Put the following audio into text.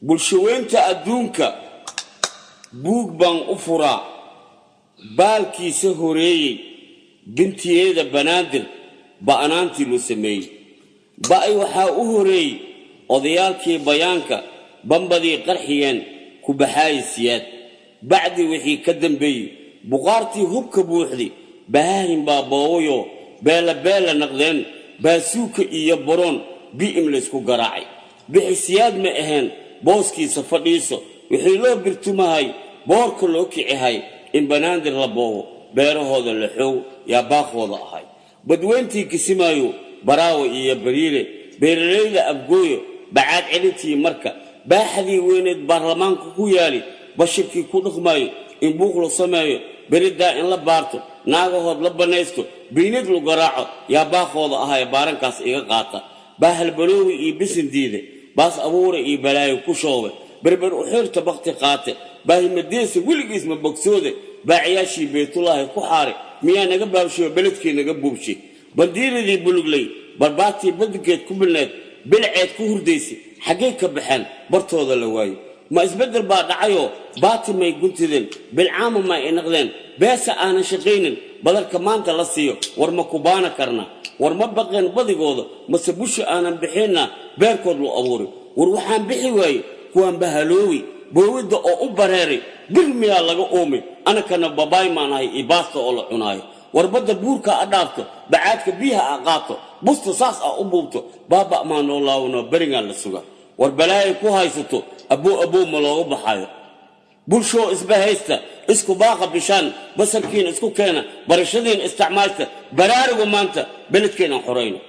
bulshooyinka adduunka buug baan u furaa baalkiisa horeeyay bintiyeeda banaadir ba'anaantii loo sameeyay ba'ay waxaa u horeeyay odayaalkii bayaanka bambadii qarxiyeen ku baxaayisiyaad bacdi wixii ka dambeeyay buqaartii hubka buuxday baahin baa boowayo beela naqdeen baasuuka iyo baroon bi'im la isku garaacay bixisiyaad ma ahayn booskiisa fadhiiso wixii loo birtumahay boorka loo kicihay in banaadir la boowo beerahooda la xoog yaa baaqooda ahay badweyntii kisimaayo baraawo iyo bariile beeralayda abgooyo bacaad celintii marka baaxadii weyneed baarlamaanka ku yaali bashirkii ku dhaqmaayo in buuq la sameeyo beridaa in la baarto naagahood la banaysto biinid lu garaaco yaa baaqooda ahay baarankaas iga qaata baahal baloowi iyo bisin diide baas abuura iyo balaayo ku shoobe berber u xirta baqti qaate baahi madeesa wiligiis ma bogsoode baaciyaashii beetullaahi ku xaare miyaa naga baabshiyo beledkii naga buubshi bandiiradii buluglay barbaatii badgeed ku bilneed bilceed ku hurdaysay xaggee ka baxeen bartooda la waayo ma isbeddel baa dhacayoo baati may guntideen bilcaama ma ay naqdeen beesa aanan shaqaynin badarka maanta la siiyo war ma kubaana karna war ma baqeen badigooda mase bushi aanan bixinna beerkood lu abuuray war waxaan bixi waaye kuwaan bahaloowi boowidda oo u bareeray bir miyaa laga uumay anakana babaay maanahay iyo baasta oo la cunaayo war badda buurka a dhaafto bacaadka biyaha a qaato busta saas a u buubto baaba maa noo laawano berigaan la suga war balaayay ku haysato aboo ma looga baxayo bulshoo isba haysta isku baaqa bishaan basarkiina isku keena barashadiina isticmaalta baraarigu maanta beledkeenaan xorayno